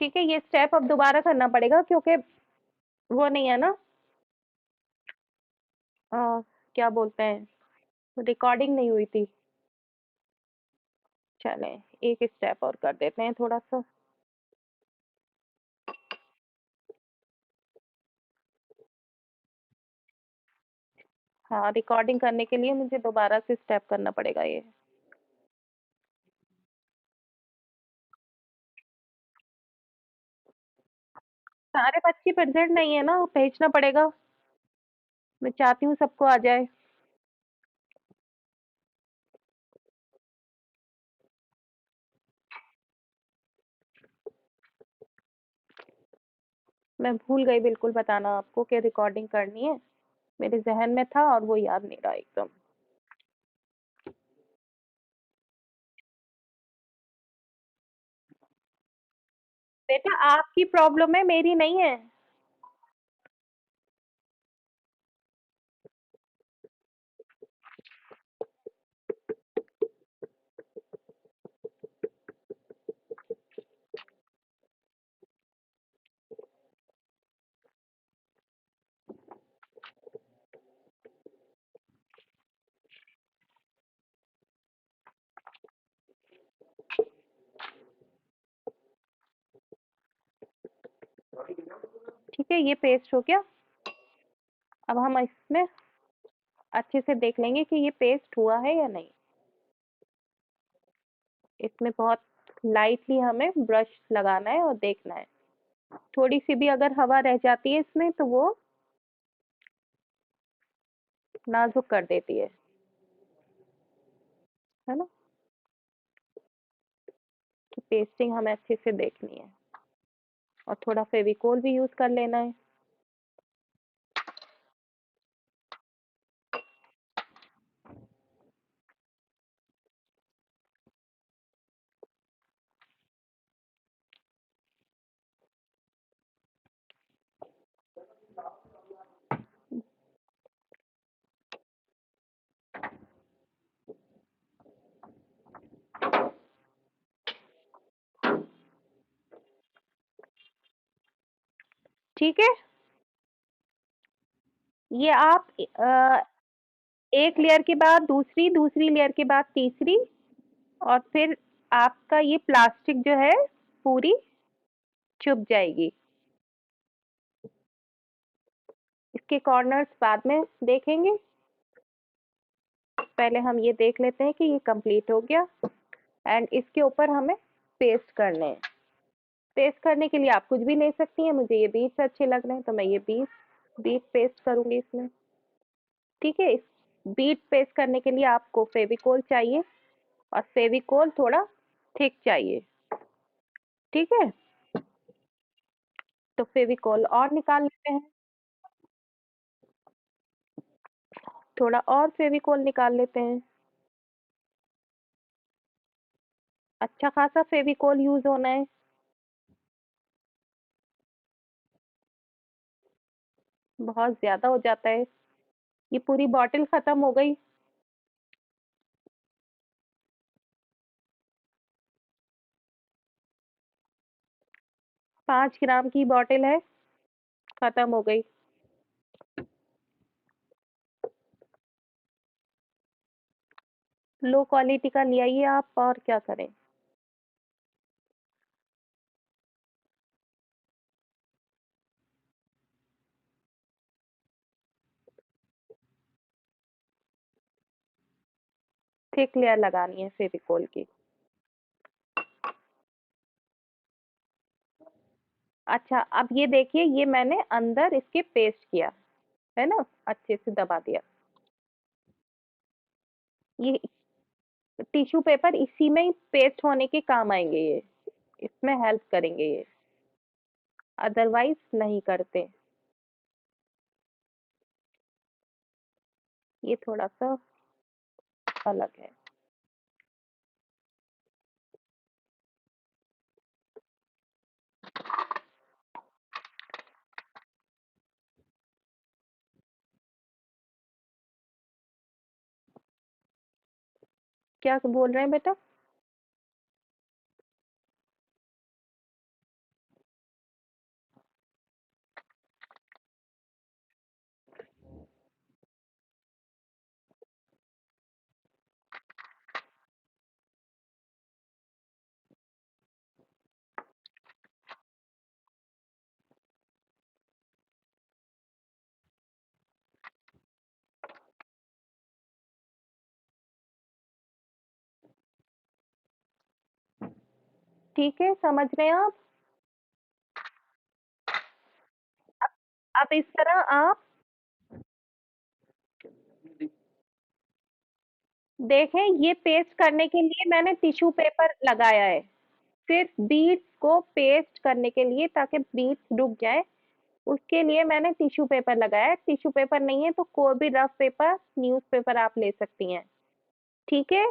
ठीक है, ये स्टेप अब दोबारा करना पड़ेगा क्योंकि वो नहीं है ना, क्या बोलते हैं, रिकॉर्डिंग नहीं हुई थी। चलें, एक स्टेप और कर देते हैं थोड़ा सा। हाँ, रिकॉर्डिंग करने के लिए मुझे दोबारा से स्टेप करना पड़ेगा ये। सारे बच्चे प्रेजेंट नहीं है ना, भेजना पड़ेगा। मैं चाहती हूँ सबको आ जाए। मैं भूल गई बिल्कुल बताना आपको कि रिकॉर्डिंग करनी है। मेरे ज़हन में था और वो याद नहीं रहा एकदम। बेटा आपकी प्रॉब्लम है, मेरी नहीं है। ठीक है, ये पेस्ट हो गया। अब हम इसमें अच्छे से देख लेंगे कि ये पेस्ट हुआ है या नहीं। इसमें बहुत लाइटली हमें ब्रश लगाना है और देखना है। थोड़ी सी भी अगर हवा रह जाती है इसमें तो वो नाजुक कर देती है ना। तो पेस्टिंग हमें अच्छे से देखनी है और थोड़ा फेविकोल भी यूज कर लेना है। ठीक है, ये आप एक लेयर के बाद दूसरी, दूसरी लेयर के बाद तीसरी, और फिर आपका ये प्लास्टिक जो है पूरी चुभ जाएगी। इसके कॉर्नर्स बाद में देखेंगे, पहले हम ये देख लेते हैं कि ये कंप्लीट हो गया। एंड इसके ऊपर हमें पेस्ट करने हैं। पेस्ट करने के लिए आप कुछ भी ले सकती हैं। मुझे ये बीट्स अच्छे लग रहे हैं तो मैं ये बीट पेस्ट करूंगी इसमें। ठीक है, इस बीट पेस्ट करने के लिए आपको फेविकोल चाहिए और फेविकोल थोड़ा थिक चाहिए। ठीक है, तो फेविकोल और निकाल लेते हैं। थोड़ा और फेविकोल निकाल लेते हैं। अच्छा खासा फेविकोल यूज होना है। बहुत ज्यादा हो जाता है। ये पूरी बॉटल खत्म हो गई। 5 ग्राम की बॉटल है, खत्म हो गई। लो क्वालिटी का ले आइए आप, और क्या करें। थिक लेयर लगानी है फेविकोल की। अच्छा, अब ये देखिए, ये मैंने अंदर इसके पेस्ट किया है ना, अच्छे से दबा दिया। ये टिश्यू पेपर इसी में ही पेस्ट होने के काम आएंगे, ये इसमें हेल्प करेंगे ये, अदरवाइज नहीं करते। ये थोड़ा सा अलग है। क्या बोल रहे हैं बेटा? ठीक है, समझ रहे हैं आप? अब इस तरह आप देखें, ये पेस्ट करने के लिए मैंने टिश्यू पेपर लगाया है, सिर्फ बीड्स को पेस्ट करने के लिए, ताकि बीड्स रुक जाए, उसके लिए मैंने टिश्यू पेपर लगाया है। टिश्यू पेपर नहीं है तो कोई भी रफ पेपर, न्यूज़पेपर आप ले सकती हैं। ठीक है,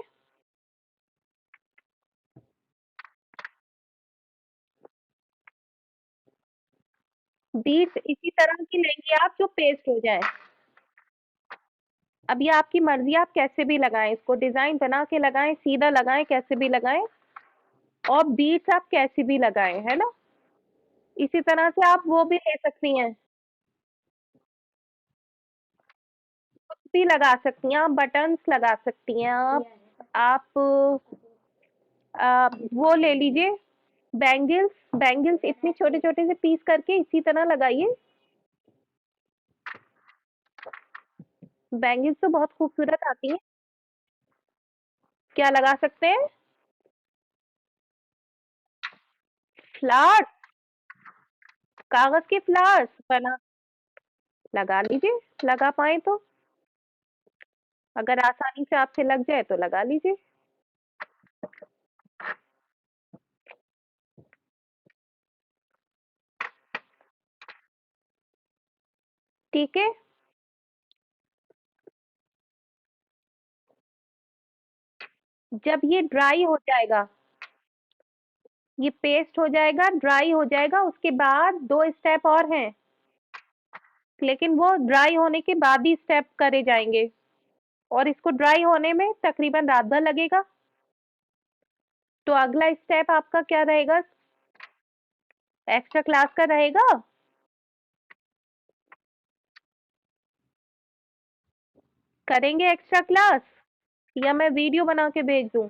बीट्स इसी तरह की लेंगे आप जो पेस्ट हो जाए। अब ये आपकी मर्जी, आप कैसे भी लगाएं इसको, डिजाइन बना के लगाएं, सीधा लगाएं, कैसे भी लगाएं, और बीट्स आप कैसे भी लगाएं, है ना। इसी तरह से आप वो भी ले सकती हैं, कुछ भी लगा सकती हैं आप, बटन्स लगा सकती हैं आप वो ले लीजिए, बैंगल्स, बैंगल्स इतने छोटे छोटे से पीस करके इसी तरह लगाइए। बैंगल्स तो बहुत खूबसूरत आती हैं। क्या लगा सकते हैं? फ्लावर्स, कागज के फ्लावर्स बना, लगा लीजिए, लगा पाए तो, अगर आसानी से आपसे लग जाए तो लगा लीजिए। ठीक है, जब ये ड्राई हो जाएगा, ये पेस्ट हो जाएगा, ड्राई हो जाएगा, उसके बाद 2 स्टेप और हैं, लेकिन वो ड्राई होने के बाद ही स्टेप करे जाएंगे, और इसको ड्राई होने में तकरीबन रात भर लगेगा। तो अगला स्टेप आपका क्या रहेगा? एक्स्ट्रा क्लास का रहेगा। करेंगे एक्स्ट्रा क्लास, या मैं वीडियो बना के भेज दूं,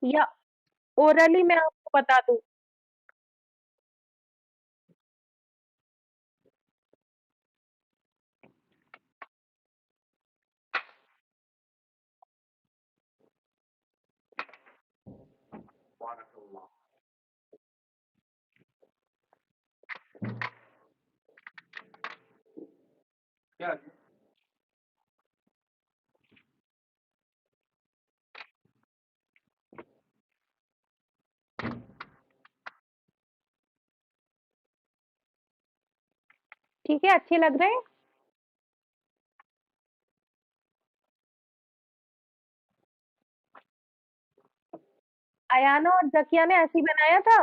या ओरली मैं आपको बता दूं? ठीक है, अच्छे लग रहे हैं। अयाना और जकिया ने ऐसे ही बनाया था।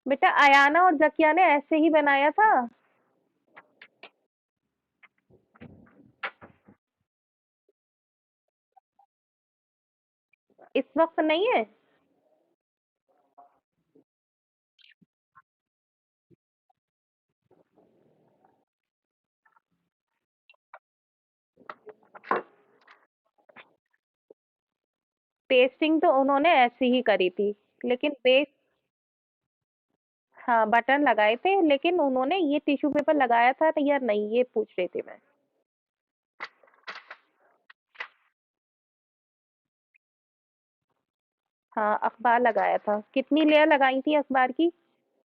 बेटा, अयाना और जकिया ने ऐसे ही बनाया था। इस वक्त नहीं है। पेस्टिंग तो उन्होंने ऐसी ही करी थी, लेकिन बेस, हाँ बटन लगाए थे, लेकिन उन्होंने ये टिश्यू पेपर लगाया था या नहीं, ये पूछ रही थी मैं। हाँ, अखबार लगाया था। कितनी लेयर लगाई थी अखबार की?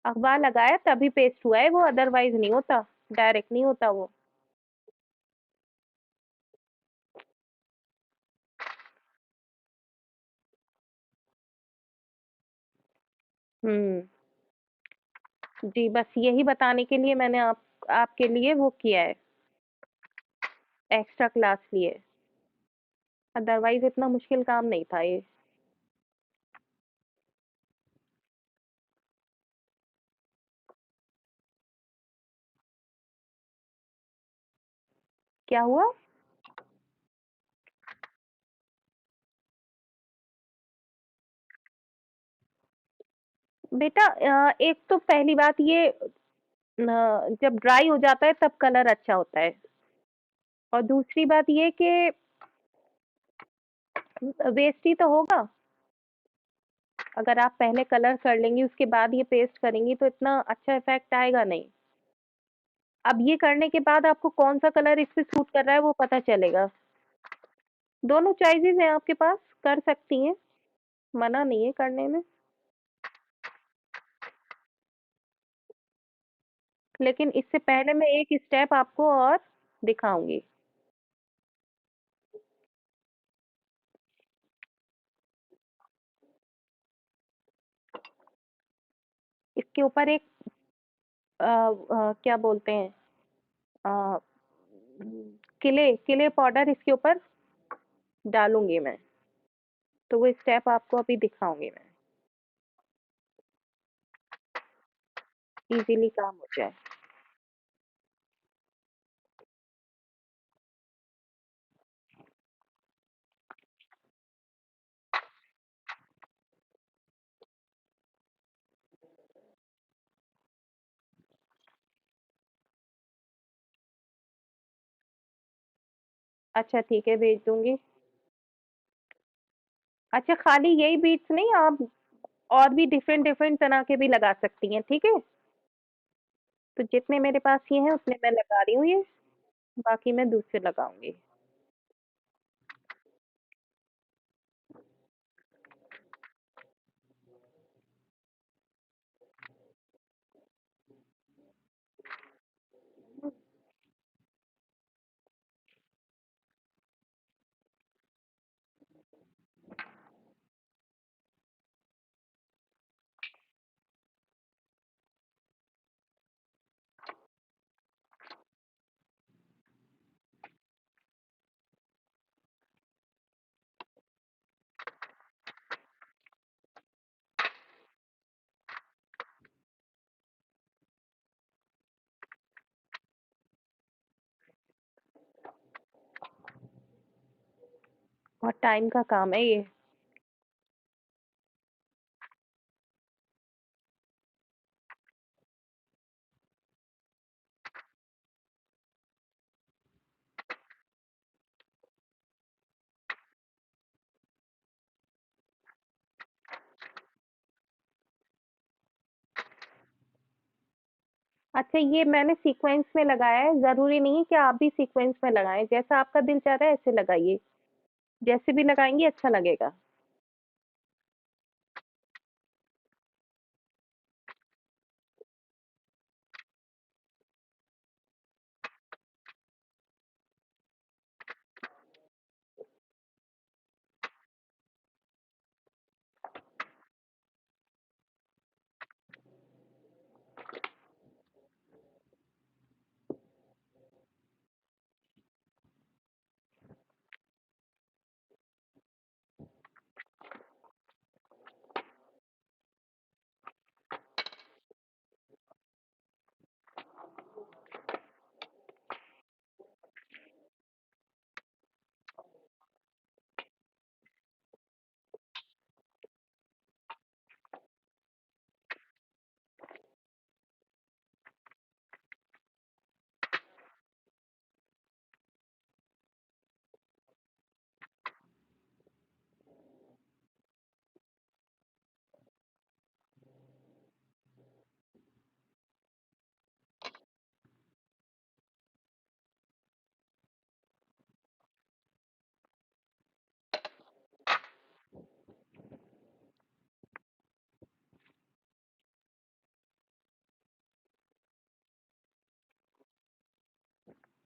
अखबार लगाया तभी पेस्ट हुआ है वो, अदरवाइज नहीं होता, डायरेक्ट नहीं होता वो। हम्म। जी, बस यही बताने के लिए मैंने आपके लिए वो किया है, एक्स्ट्रा क्लास लिए, अदरवाइज इतना मुश्किल काम नहीं था ये। क्या हुआ? बेटा, एक तो पहली बात ये, जब ड्राई हो जाता है तब कलर अच्छा होता है, और दूसरी बात ये कि वेस्ट ही तो होगा। अगर आप पहले कलर कर लेंगी उसके बाद ये पेस्ट करेंगी तो इतना अच्छा इफेक्ट आएगा नहीं। अब ये करने के बाद आपको कौन सा कलर इस पे सूट कर रहा है वो पता चलेगा। दोनों चॉइसेस हैं आपके पास, कर सकती हैं, मना नहीं है करने में। लेकिन इससे पहले मैं एक स्टेप आपको और दिखाऊंगी। इसके ऊपर एक क्या बोलते हैं, अ, किले किले पाउडर इसके ऊपर डालूंगी मैं, तो वो स्टेप आपको अभी दिखाऊंगी मैं, इजीली काम हो जाए। अच्छा ठीक है, भेज दूंगी। अच्छा, खाली यही बीट्स नहीं, आप और भी डिफरेंट डिफरेंट तरह के भी लगा सकती हैं, ठीक है। तो जितने मेरे पास ये हैं उतने मैं लगा रही हूँ ये, बाकी मैं दूसरे लगाऊंगी। और टाइम का काम है ये। अच्छा, ये मैंने सीक्वेंस में लगाया है, जरूरी नहीं है कि आप भी सीक्वेंस में लगाएं, जैसा आपका दिल चाहता है ऐसे लगाइए, जैसे भी लगाएंगे अच्छा लगेगा।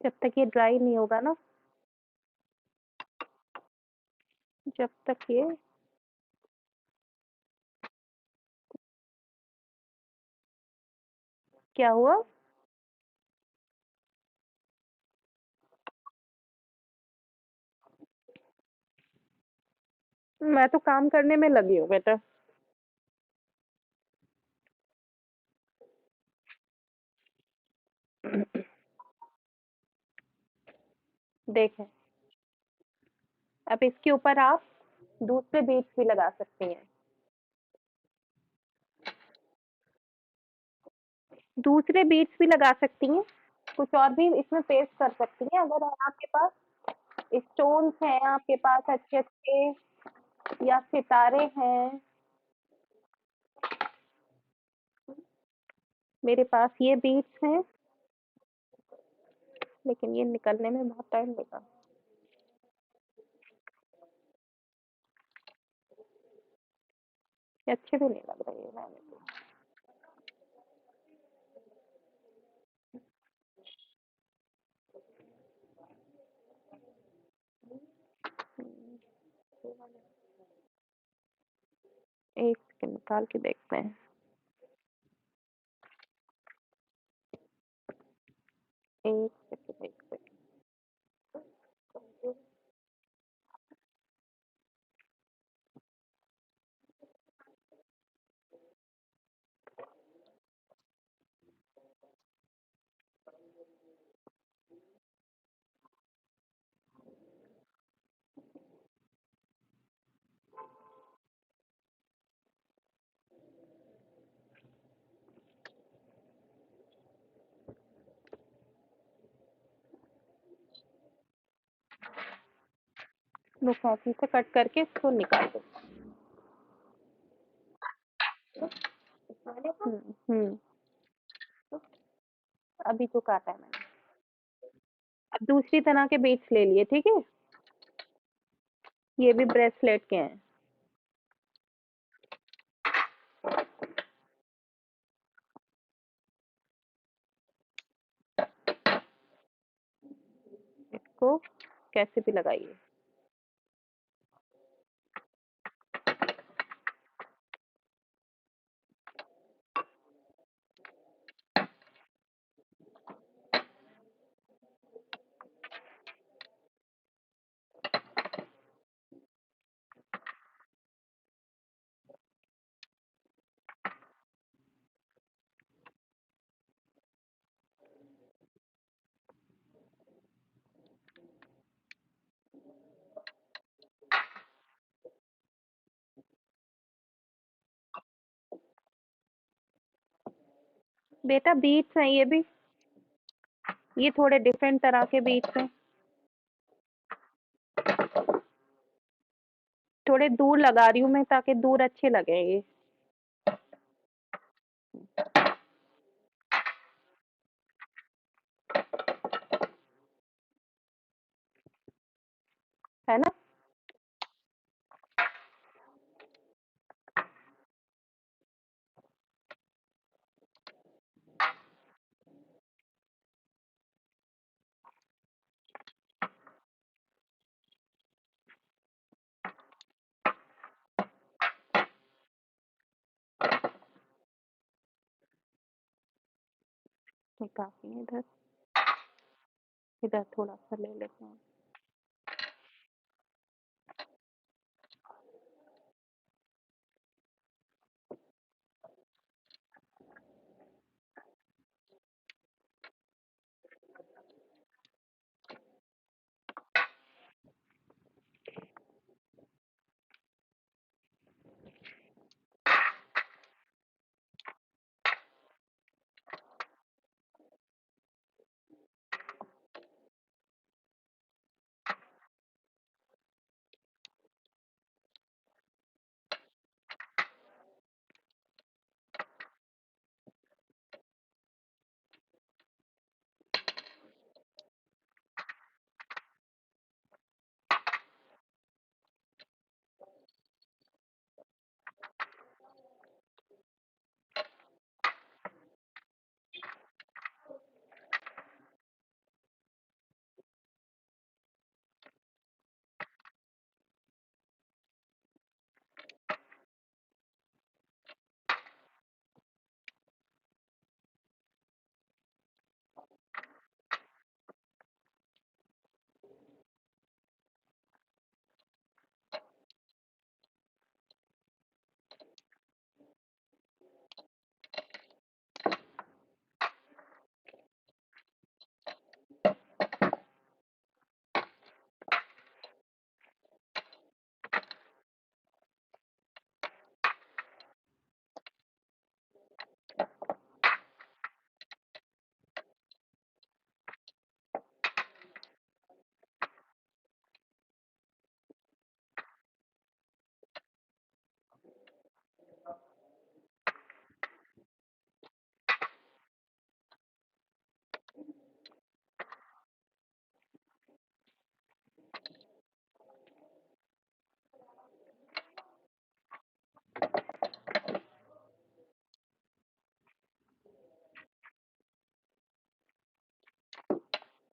जब तक ये ड्राई नहीं होगा ना, जब तक ये, क्या हुआ? मैं तो काम करने में लगी हूँ बेटा। देखें, अब इसके ऊपर आप दूसरे बीट्स भी लगा सकती हैं, दूसरे बीट्स भी लगा सकती हैं, कुछ और भी इसमें पेस्ट कर सकती हैं, अगर आपके पास स्टोन्स हैं, आपके पास अच्छे अच्छे, या सितारे हैं। मेरे पास ये बीट्स हैं, लेकिन ये निकलने में बहुत टाइम लगा। ये अच्छे भी नहीं लग रहे, ये रहने दो। एक सेकंड निकाल के देखते हैं। एक सेकंड, एक सेकंड। लो कैंची से कट करके इसको निकाल दो। हम्म। अभी तो काटा है मैंने। अब दूसरी तरह के बीट्स ले लिए, ठीक है। ये भी ब्रेसलेट के हैं। इसको कैसे भी लगाइए। बेटा बीट्स हैं ये भी, ये थोड़े डिफरेंट तरह के बीट्स हैं। थोड़े दूर लगा रही हूँ मैं ताकि दूर अच्छे लगे ये। है ना। ये काफी है। इधर इधर थोड़ा सा ले लेते हैं।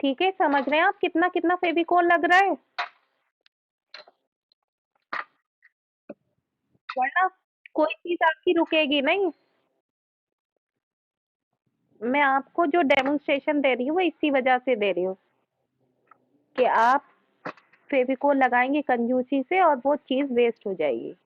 ठीक है, समझ रहे हैं आप कितना कितना फेविकोल लग रहा है, वरना कोई चीज आपकी रुकेगी नहीं। मैं आपको जो डेमोन्स्ट्रेशन दे रही हूँ वो इसी वजह से दे रही हूँ कि आप फेविकोल लगाएंगे कंजूसी से और वो चीज वेस्ट हो जाएगी।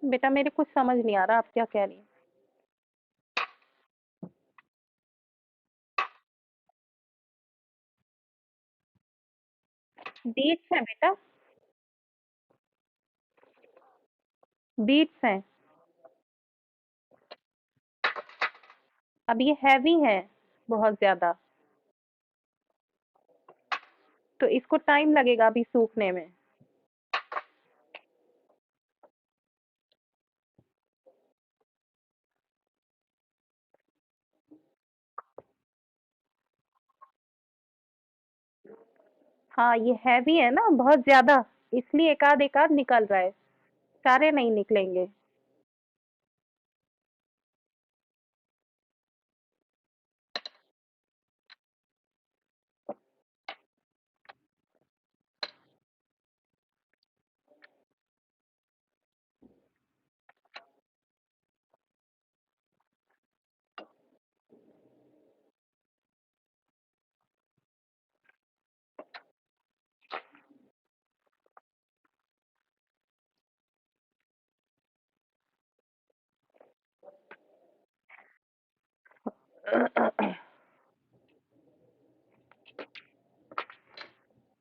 बेटा मेरे कुछ समझ नहीं आ रहा आप क्या कह रही हैं। बीट्स हैं बेटा, बीट्स हैं। अब ये हैवी है बहुत ज्यादा, तो इसको टाइम लगेगा अभी सूखने में। हाँ ये हैवी है ना बहुत ज्यादा, इसलिए एक आध निकल रहा है, सारे नहीं निकलेंगे।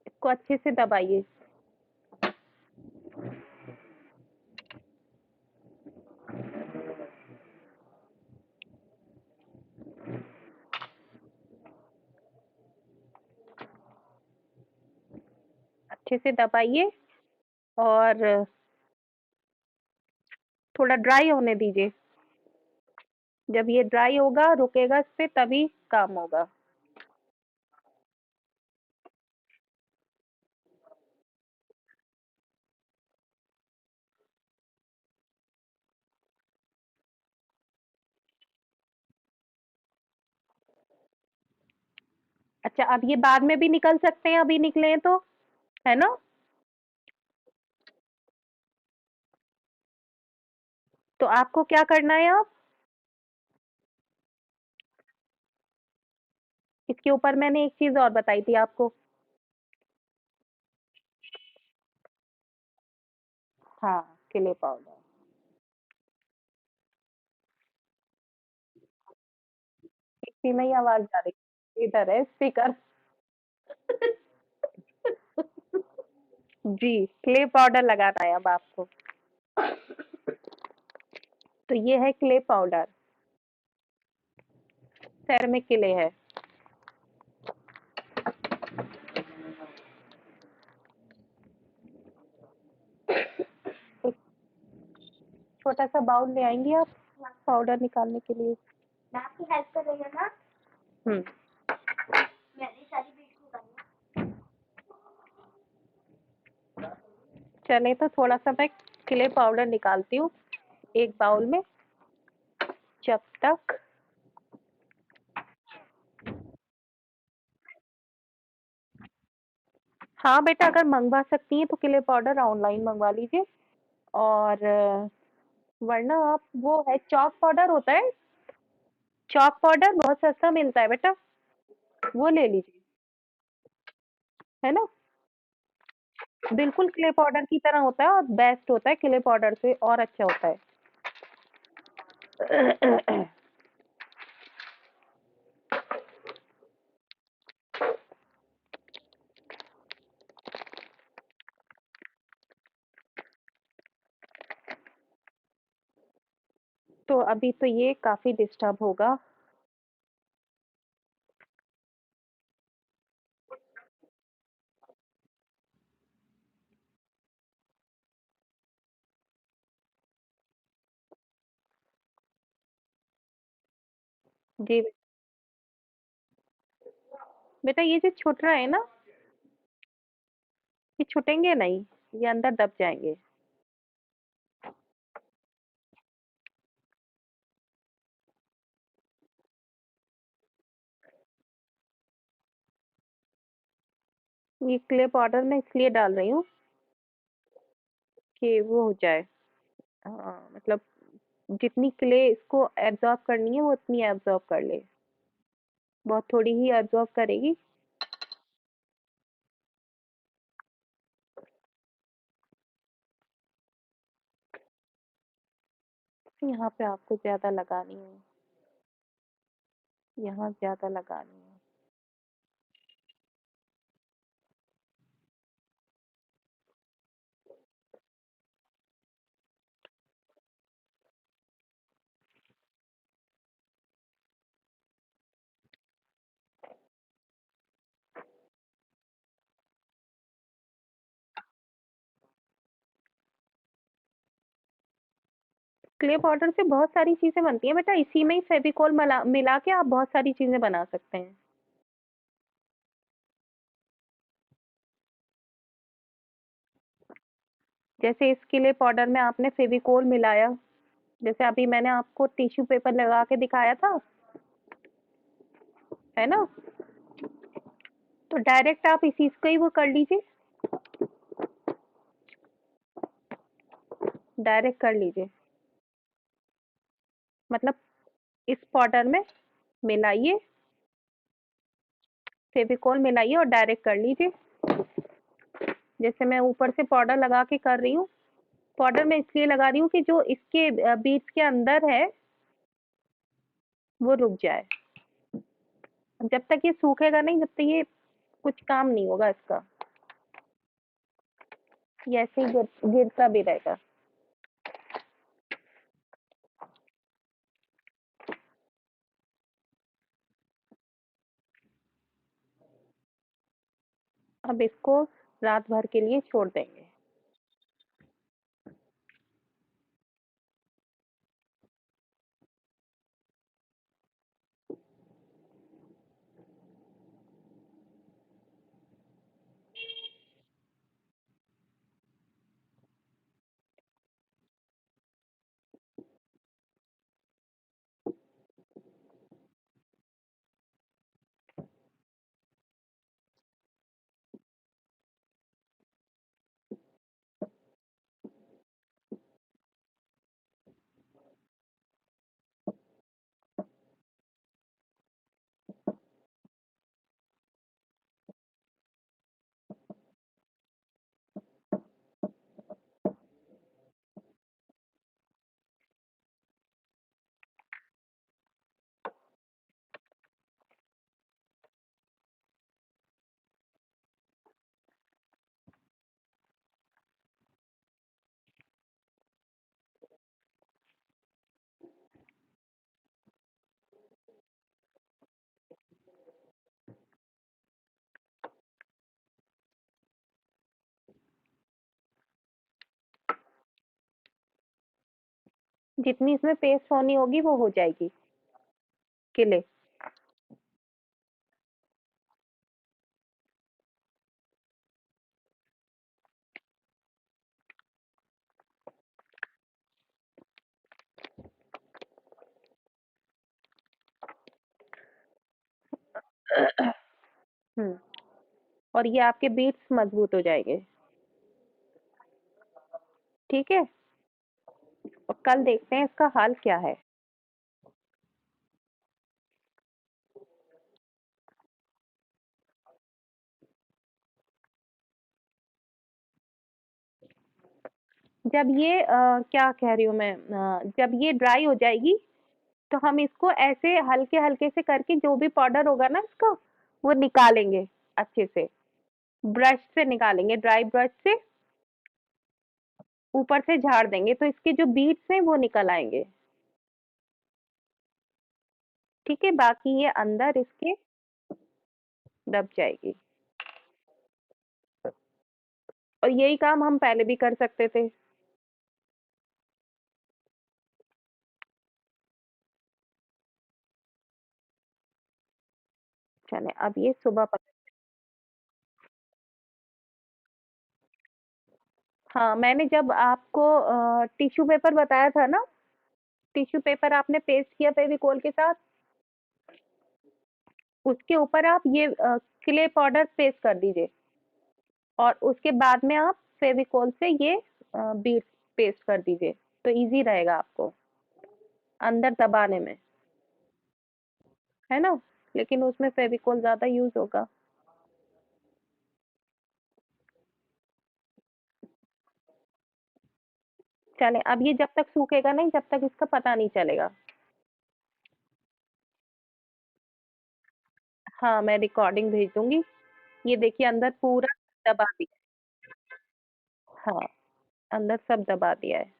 इसको अच्छे से दबाइए। अच्छे से दबाइए और थोड़ा ड्राई होने दीजिए। जब ये ड्राई होगा रुकेगा इस पे तभी काम होगा। अच्छा अब ये बाद में भी निकल सकते हैं, अभी निकले हैं तो, है ना? तो आपको क्या करना है अब, इसके ऊपर मैंने एक चीज और बताई थी आपको। हाँ क्ले पाउडर। इसी में ही आवाज आ रही, इधर है स्पीकर। जी क्ले पाउडर लगाना है अब आपको। तो ये है क्ले पाउडर, सेरेमिक क्ले है। एक छोटा सा बाउल ले आएंगी आप पाउडर निकालने के लिए। मैं आपकी हेल्प कर रही हूँ ना। हम्म। मैंने सारी बीट्स निकाली। चले तो थोड़ा सा मैं क्ले पाउडर निकालती हूँ एक बाउल में, जब तक। हाँ बेटा अगर मंगवा सकती हैं तो क्ले पाउडर ऑनलाइन मंगवा लीजिए, और वरना आप वो है चॉक पाउडर होता है, चॉक पाउडर बहुत सस्ता मिलता है बेटा, वो ले लीजिए, है ना? बिल्कुल क्ले पाउडर की तरह होता है और बेस्ट होता है, क्ले पाउडर से और अच्छा होता है। तो अभी तो ये काफी डिस्टर्ब होगा। जी बेटा, ये जो छूट रहा है ना, ये छूटेंगे नहीं, ये अंदर दब जाएंगे। ये क्ले पाउडर मैं इसलिए डाल रही हूँ कि वो हो जाए, मतलब जितनी क्ले इसको एब्जॉर्ब करनी है वो उतनी एब्जॉर्ब कर ले, बहुत थोड़ी ही एब्जॉर्ब करेगी। यहाँ पे आपको ज्यादा लगानी है, यहाँ ज्यादा लगानी है। क्ले पाउडर से बहुत सारी चीजें बनती हैं बेटा, इसी में ही फेविकोल मिला के आप बहुत सारी चीजें बना सकते हैं। जैसे इस क्ले पाउडर में आपने फेविकोल मिलाया, जैसे अभी मैंने आपको टिश्यू पेपर लगा के दिखाया था, है ना, तो डायरेक्ट आप इसी को ही वो कर लीजिए, डायरेक्ट कर लीजिए, मतलब इस पाउडर में मिलाइए, फेविकोल मिलाइए और डायरेक्ट कर लीजिए। जैसे मैं ऊपर से पाउडर लगा के कर रही हूँ, पाउडर मैं इसलिए लगा रही हूँ कि जो इसके बीट्स के अंदर है वो रुक जाए। जब तक ये सूखेगा नहीं, जब तक ये कुछ काम नहीं होगा इसका, ये ऐसे ही गिरता भी रहेगा। अब इसको रात भर के लिए छोड़ देंगे। जितनी इसमें पेस्ट होनी होगी वो हो जाएगी किले। हम्म, और ये आपके बीट्स मजबूत हो जाएंगे। ठीक है, और कल देखते हैं इसका हाल क्या है। जब ये क्या कह रही हूँ मैं, जब ये ड्राई हो जाएगी तो हम इसको ऐसे हल्के हल्के से करके जो भी पाउडर होगा ना इसका, वो निकालेंगे अच्छे से, ब्रश से निकालेंगे, ड्राई ब्रश से ऊपर से झाड़ देंगे तो इसके जो बीट्स हैं वो निकल आएंगे। ठीक है, बाकी ये अंदर इसके दब जाएगी। और यही काम हम पहले भी कर सकते थे। चले अब ये सुबह हाँ, मैंने जब आपको टिश्यू पेपर बताया था ना, टिश्यू पेपर आपने पेस्ट किया फेविकोल के साथ, उसके ऊपर आप ये क्ले पाउडर पेस्ट कर दीजिए और उसके बाद में आप फेविकोल से ये बीड्स पेस्ट कर दीजिए, तो इजी रहेगा आपको अंदर दबाने में, है ना? लेकिन उसमें फेविकोल ज़्यादा यूज़ होगा। चलें, अब ये जब तक सूखेगा नहीं, जब तक इसका पता नहीं चलेगा। हाँ, मैं रिकॉर्डिंग भेज दूँगी। ये देखिए अंदर पूरा दबा दिया। हाँ, अंदर सब दबा दिया है।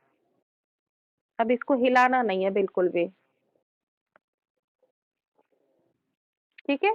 अब इसको हिलाना नहीं है बिल्कुल भी। ठीक है?